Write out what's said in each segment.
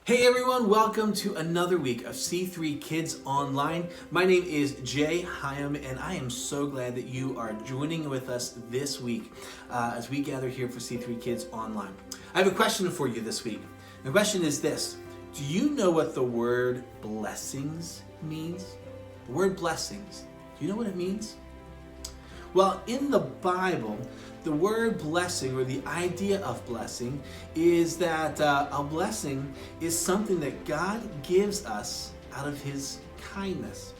Hey everyone, welcome to another week of C3Kids Online. My name is Jay Hyam, and I am so glad that you are joining with us this week as we gather here for C3Kids Online. I have a question for you this week. The question is this: do you know what the word blessings means? The word blessings, do you know what it means? Well, in the Bible, the word blessing, or the idea of blessing, is that a blessing is something that God gives us out of His kindness.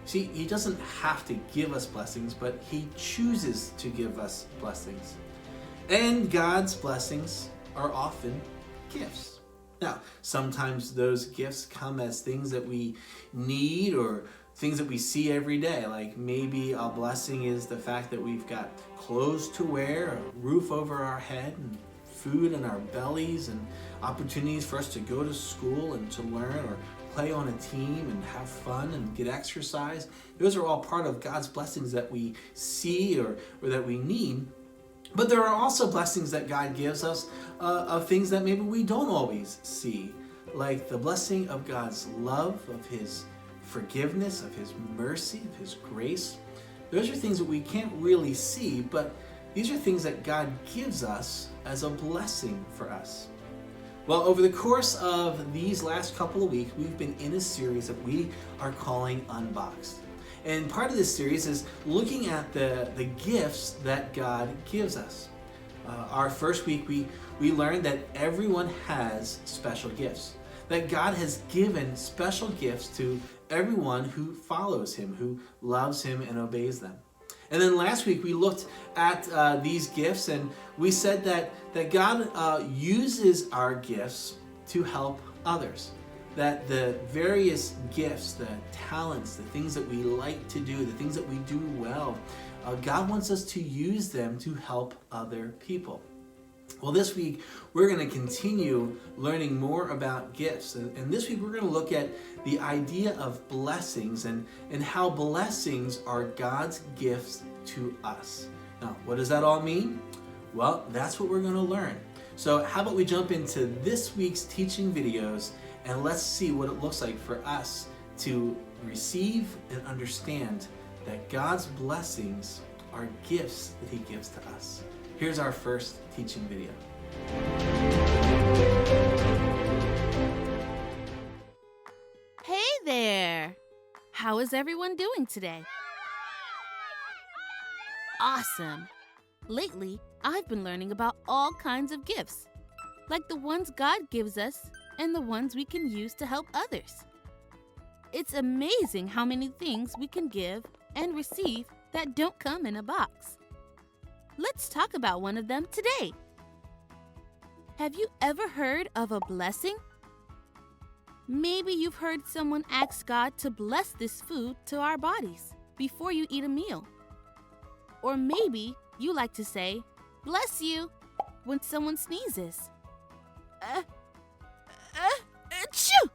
See, He doesn't have to give us blessings, but He chooses to give us blessings. And God's blessings are often gifts. Now, sometimes those gifts come as things that we need or things that we see every day. Like maybe a blessing is the fact that we've got clothes to wear, a roof over our head, and food in our bellies, and opportunities for us to go to school and to learn or play on a team and have fun and get exercise. Those are all part of God's blessings that we see or that we need. But there are also blessings that God gives us of things that maybe we don't always see, like the blessing of God's love, of His forgiveness, of His mercy, of His grace. Those are things that we can't really see, but these are things that God gives us as a blessing for us. Well, over the course of these last couple of weeks, we've been in a series that we are calling Unboxed. And part of this series is looking at the gifts that God gives us. Our first week, we learned that everyone has special gifts, that God has given special gifts to everyone who follows Him, who loves Him and obeys them. And then last week we looked at these gifts, and we said that God uses our gifts to help others. That the various gifts, the talents, the things that we like to do, the things that we do well, God wants us to use them to help other people. Well, this week we're going to continue learning more about gifts. And this week we're going to look at the idea of blessings and how blessings are God's gifts to us. Now, what does that all mean? Well, that's what we're going to learn. So how about we jump into this week's teaching videos, and let's see what it looks like for us to receive and understand that God's blessings are gifts that He gives to us. Here's our first teaching video. Hey there! How is everyone doing today? Awesome! Lately, I've been learning about all kinds of gifts, like the ones God gives us and the ones we can use to help others. It's amazing how many things we can give and receive that don't come in a box. Let's talk about one of them today. Have you ever heard of a blessing? Maybe you've heard someone ask God to bless this food to our bodies before you eat a meal. Or maybe you like to say, "Bless you," when someone sneezes. Achoo!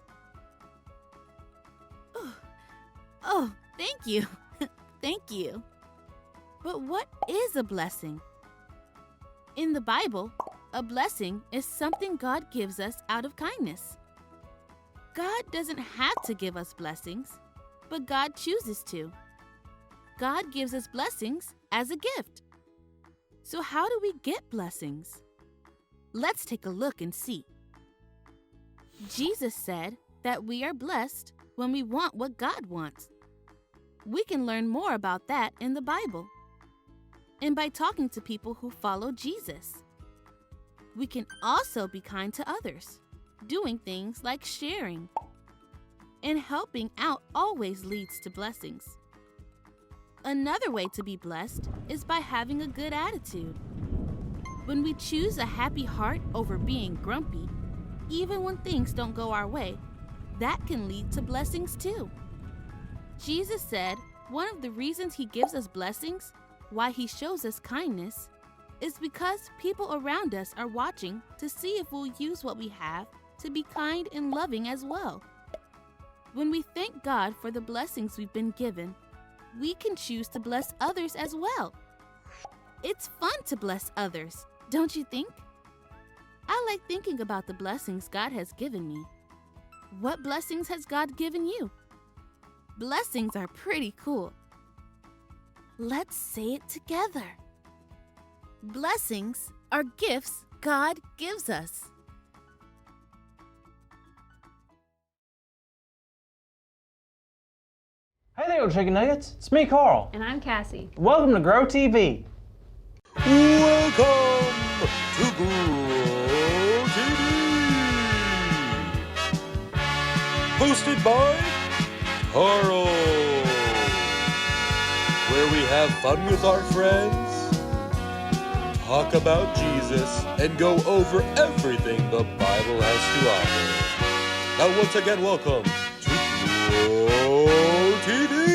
Oh, thank you. Thank you. But what is a blessing? In the Bible, a blessing is something God gives us out of kindness. God doesn't have to give us blessings, but God chooses to. God gives us blessings as a gift. So how do we get blessings? Let's take a look and see. Jesus said that we are blessed when we want what God wants. We can learn more about that in the Bible, and by talking to people who follow Jesus. We can also be kind to others, doing things like sharing. And helping out always leads to blessings. Another way to be blessed is by having a good attitude. When we choose a happy heart over being grumpy, even when things don't go our way, that can lead to blessings too. Jesus said one of the reasons He gives us blessings, why He shows us kindness, is because people around us are watching to see if we'll use what we have to be kind and loving as well. When we thank God for the blessings we've been given, we can choose to bless others as well. It's fun to bless others, don't you think? I like thinking about the blessings God has given me What blessings has God given you? Blessings are pretty cool. Let's say it together. Blessings are gifts God gives us. Hey there, little chicken nuggets. It's me, Carl. And I'm Cassie. Welcome to Grow TV. Welcome to Grow TV. Hosted by Carl. Where we have fun with our friends, talk about Jesus, and go over everything the Bible has to offer. Now once again, welcome to Grow TV.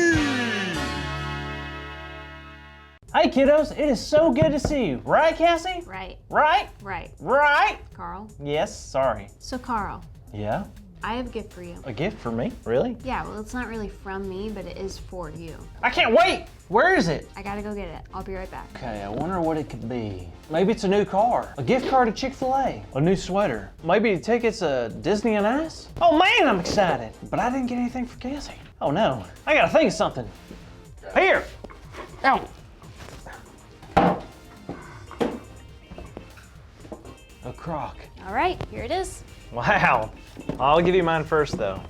Hey, kiddos. It is so good to see you. Right, Cassie? Right. Right? Right. Right? Carl. Yes, sorry. So Carl, Yeah? I have a gift for you. A gift for me? Really? Yeah, well, it's not really from me, but it is for you. I can't wait! Where is it? I gotta go get it. I'll be right back. Okay, I wonder what it could be. Maybe it's a new car. A gift card to Chick-fil-A. A new sweater. Maybe tickets to Disney on Ice? Oh man, I'm excited. But I didn't get anything for Cassie. Oh no. I gotta think of something. Here! Ow! A crock. All right, here it is. Wow. I'll give you mine first though.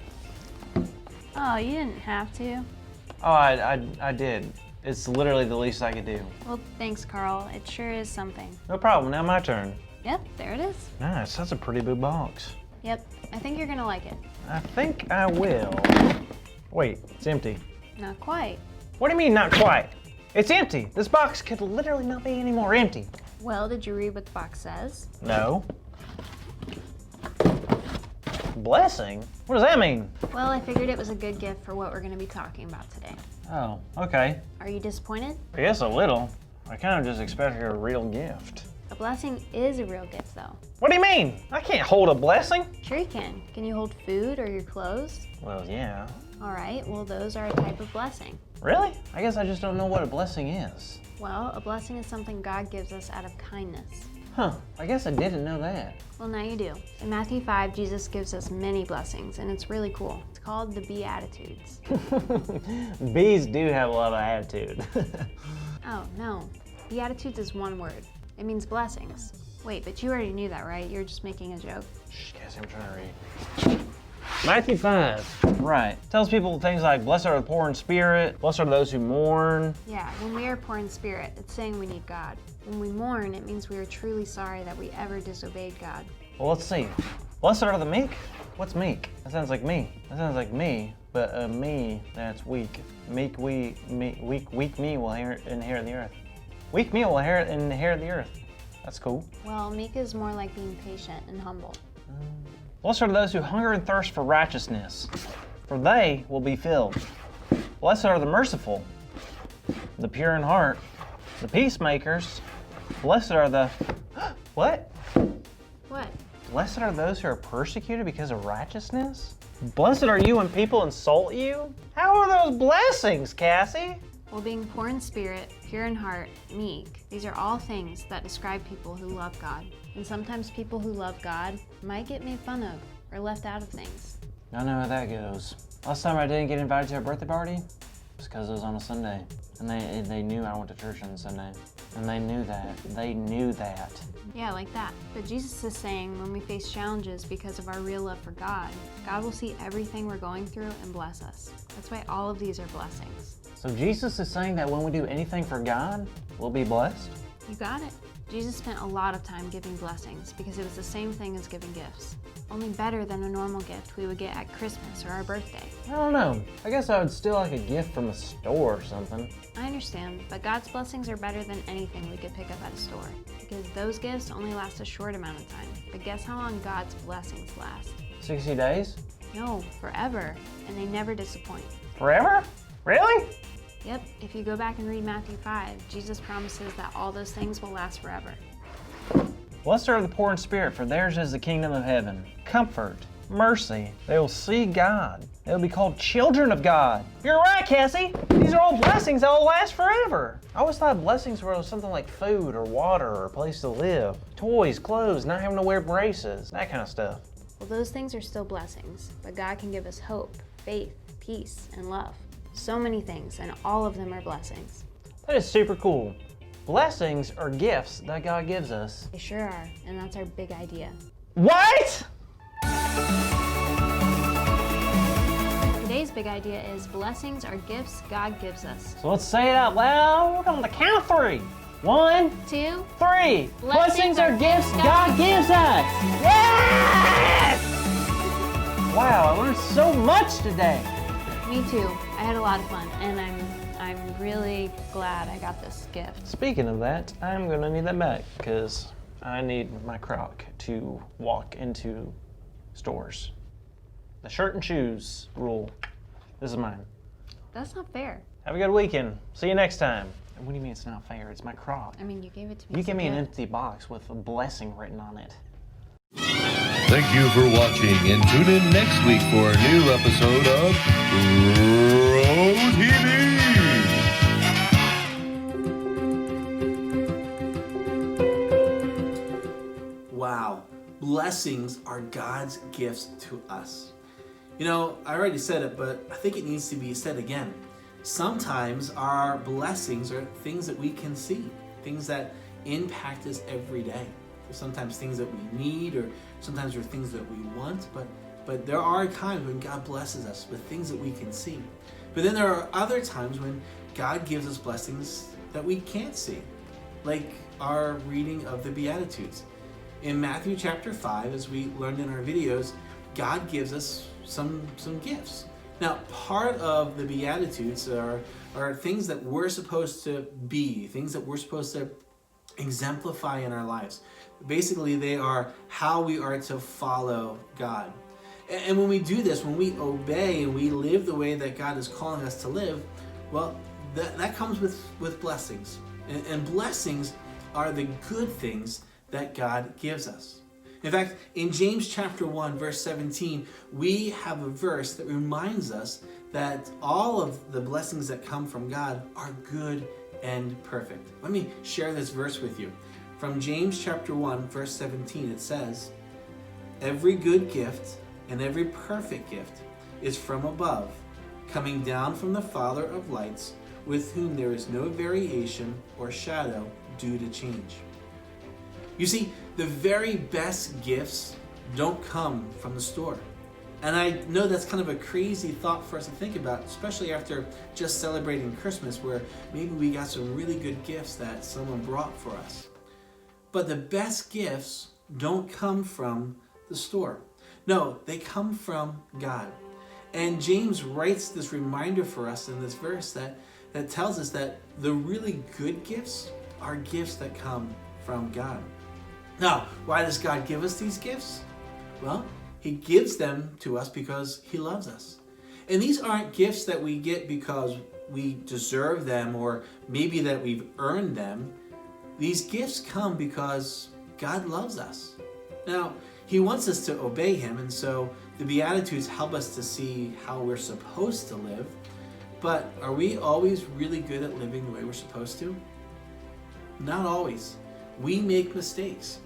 Oh, you didn't have to. Oh, I did. It's literally the least I could do. Well, thanks, Carl. It sure is something. No problem, now my turn. Yep, there it is. Nice, that's a pretty big box. Yep, I think you're gonna like it. I think I will. Wait, it's empty. Not quite. What do you mean, not quite? It's empty. This box could literally not be any more empty. Well, did you read what the box says? No. Blessing? What does that mean? Well, I figured it was a good gift for what we're gonna be talking about today. Oh, okay. Are you disappointed? I guess a little. I kind of just expected a real gift. A blessing is a real gift, though. What do you mean? I can't hold a blessing. Sure you can. Can you hold food or your clothes? Well, yeah. All right, well, those are a type of blessing. Really? I guess I just don't know what a blessing is. Well, a blessing is something God gives us out of kindness. Huh, I guess I didn't know that. Well, now you do. In Matthew 5, Jesus gives us many blessings, and it's really cool. It's called the Beatitudes. Bees do have a lot of attitude. Oh, no. Beatitudes is one word. It means blessings. Wait, but you already knew that, right? You're just making a joke. Shh, Cassie, I'm trying to read. Matthew 5. Right. Tells people things like, blessed are the poor in spirit, blessed are those who mourn. Yeah, when we are poor in spirit, it's saying we need God. When we mourn, it means we are truly sorry that we ever disobeyed God. Well, let's see. Blessed are the meek? What's meek? That sounds like me. That sounds like me, but a me that's weak. Weak me will inherit the earth. Weak me will inherit the earth. That's cool. Well, meek is more like being patient and humble. Blessed are those who hunger and thirst for righteousness, for they will be filled. Blessed are the merciful, the pure in heart, the peacemakers. Blessed are the... What? What? Blessed are those who are persecuted because of righteousness? Blessed are you when people insult you? How are those blessings, Cassie? Well, being poor in spirit, pure in heart, meek, these are all things that describe people who love God. And sometimes people who love God might get made fun of or left out of things. I know how that goes. Last time I didn't get invited to a birthday party was because it was on a Sunday. And they knew I went to church on Sunday. And they knew that. They knew that. Yeah, like that. But Jesus is saying when we face challenges because of our real love for God, God will see everything we're going through and bless us. That's why all of these are blessings. So Jesus is saying that when we do anything for God, we'll be blessed? You got it. Jesus spent a lot of time giving blessings because it was the same thing as giving gifts. Only better than a normal gift we would get at Christmas or our birthday. I don't know. I guess I would still like a gift from a store or something. I understand, but God's blessings are better than anything we could pick up at a store. Because those gifts only last a short amount of time. But guess how long God's blessings last? 60 days? No, forever. And they never disappoint. Forever? Really? Yep, if you go back and read Matthew 5, Jesus promises that all those things will last forever. Blessed are the poor in spirit, for theirs is the kingdom of heaven. Comfort, mercy, they will see God. They will be called children of God. You're right, Cassie. These are all blessings that will last forever. I always thought blessings were something like food or water or a place to live. Toys, clothes, not having to wear braces, that kind of stuff. Well, those things are still blessings, but God can give us hope, faith, peace, and love. So many things, and all of them are blessings. That is super cool. Blessings are gifts that God gives us. They sure are, and that's our big idea. What? Today's big idea is blessings are gifts God gives us. So let's say it out loud on the count of 3. 1, 2, 3. Blessings are gifts God gives us. Yes! Wow, I learned so much today. Me too. I had a lot of fun, and I'm really glad I got this gift. Speaking of that, I'm gonna need that back because I need my Croc to walk into stores. The shirt and shoes rule. This is mine. That's not fair. Have a good weekend. See you next time. What do you mean it's not fair? It's my Croc. I mean, you gave it to me. You as gave a me an gift. empty box with a blessing written on it. Thank you for watching, and tune in next week for a new episode of Pro TV. Wow, blessings are God's gifts to us. You know, I already said it, but I think it needs to be said again. Sometimes our blessings are things that we can see, things that impact us every day. There's sometimes things that we need, or sometimes there are things that we want, but there are times when God blesses us with things that we can see. But then there are other times when God gives us blessings that we can't see, like our reading of the Beatitudes. In Matthew chapter 5, as we learned in our videos, God gives us some gifts. Now, part of the Beatitudes are things that we're supposed to be, things that we're supposed to exemplify in our lives. Basically, they are how we are to follow God. And when we do this, when we obey and we live the way that God is calling us to live, well, that comes with blessings. And blessings are the good things that God gives us. In fact, in James chapter 1, verse 17, we have a verse that reminds us that all of the blessings that come from God are good and perfect. Let me share this verse with you. From James chapter 1, verse 17, it says, "Every good gift and every perfect gift is from above, coming down from the Father of lights, with whom there is no variation or shadow due to change." You see, the very best gifts don't come from the store. And I know that's kind of a crazy thought for us to think about, especially after just celebrating Christmas, where maybe we got some really good gifts that someone brought for us. But the best gifts don't come from the store. No, they come from God. And James writes this reminder for us in this verse that tells us that the really good gifts are gifts that come from God. Now, why does God give us these gifts? Well, He gives them to us because He loves us. And these aren't gifts that we get because we deserve them or maybe that we've earned them. These gifts come because God loves us. Now, He wants us to obey Him, and so the Beatitudes help us to see how we're supposed to live. But are we always really good at living the way we're supposed to? Not always. We make mistakes.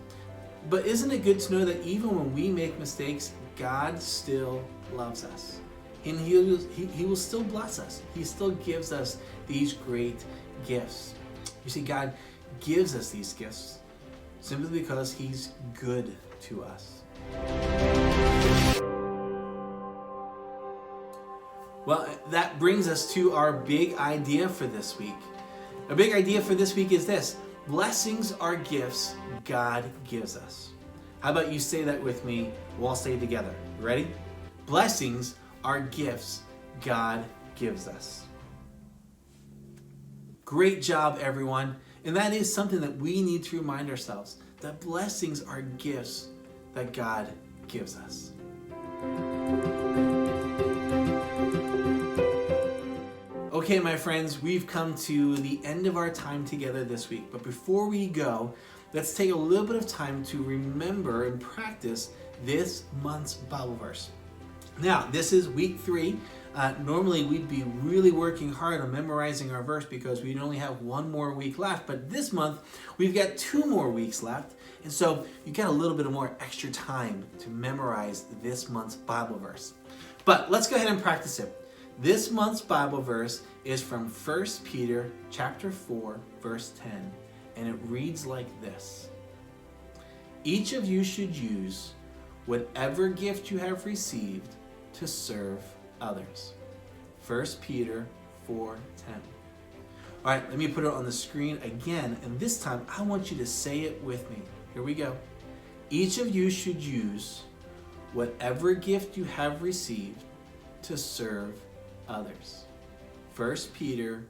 But isn't it good to know that even when we make mistakes, God still loves us? And He will still bless us. He still gives us these great gifts. You see, God gives us these gifts simply because He's good to us. Well, that brings us to our big idea for this week. Our big idea for this week is this: blessings are gifts God gives us. How about you say that with me? We'll all say it together. Ready? Blessings are gifts God gives us. Great job, everyone. And that is something that we need to remind ourselves, that blessings are gifts that God gives us. Okay, my friends, we've come to the end of our time together this week. But before we go, let's take a little bit of time to remember and practice this month's Bible verse. Now, this is week 3. Normally, we'd be really working hard on memorizing our verse because we only have one more week left. But this month, we've got 2 more weeks left. And so you get a little bit of more extra time to memorize this month's Bible verse. But let's go ahead and practice it. This month's Bible verse is from 1 Peter chapter 4, verse 10. And it reads like this. Each of you should use whatever gift you have received to serve others. 1 Peter 4:10. All right, let me put it on the screen again, and this time I want you to say it with me. Here we go. Each of you should use whatever gift you have received to serve others. 1 Peter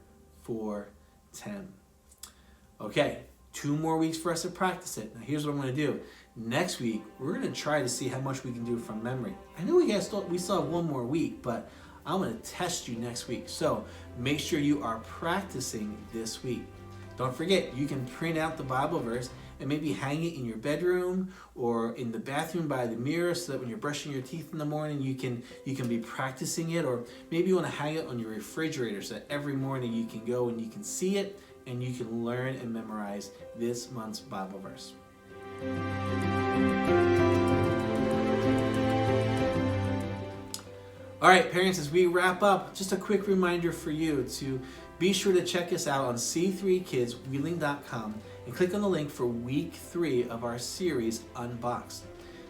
4:10. Okay, 2 more weeks for us to practice it. Now here's what I'm going to do. Next week, we're going to try to see how much we can do from memory. I know we still have 1 more week, but I'm going to test you next week. So make sure you are practicing this week. Don't forget, you can print out the Bible verse and maybe hang it in your bedroom or in the bathroom by the mirror so that when you're brushing your teeth in the morning, you can be practicing it. Or maybe you want to hang it on your refrigerator so that every morning you can go and you can see it and you can learn and memorize this month's Bible verse. All right, parents, as we wrap up, just a quick reminder for you to be sure to check us out on C3KidsWheeling.com and click on the link for week 3 of our series, Unboxed.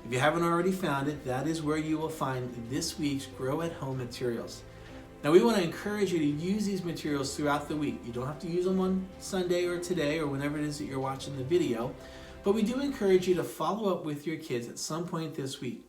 If you haven't already found it, that is where you will find this week's Grow at Home materials. Now, we want to encourage you to use these materials throughout the week. You don't have to use them on Sunday or today or whenever it is that you're watching the video, but we do encourage you to follow up with your kids at some point this week.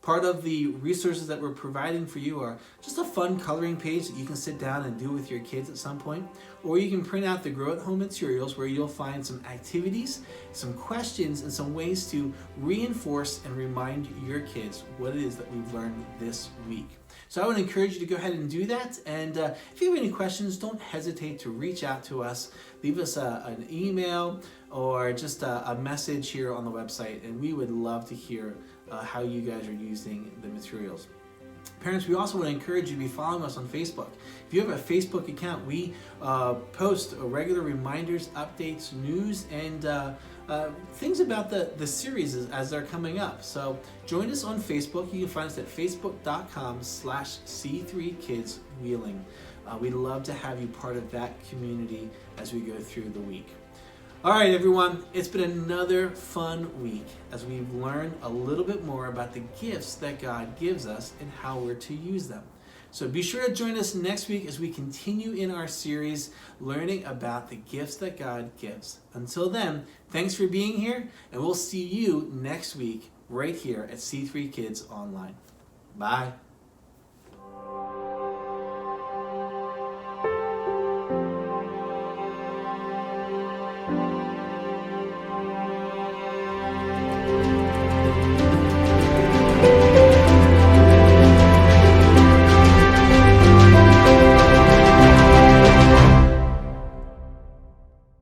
Part of the resources that we're providing for you are just a fun coloring page that you can sit down and do with your kids at some point, or you can print out the Grow at Home materials where you'll find some activities, some questions, and some ways to reinforce and remind your kids what it is that we've learned this week. So I would encourage you to go ahead and do that. And if you have any questions, don't hesitate to reach out to us. Leave us an email or just a message here on the website, and we would love to hear how you guys are using the materials. Parents, we also want to encourage you to be following us on Facebook. If you have a Facebook account, we post regular reminders, updates, news, and things about the series as they're coming up. So join us on Facebook. You can find us at facebook.com/C3KidsWheeling. We'd love to have you part of that community as we go through the week. All right, everyone, it's been another fun week as we've learned a little bit more about the gifts that God gives us and how we're to use them. So be sure to join us next week as we continue in our series learning about the gifts that God gives. Until then, thanks for being here, and we'll see you next week right here at C3 Kids Online. Bye.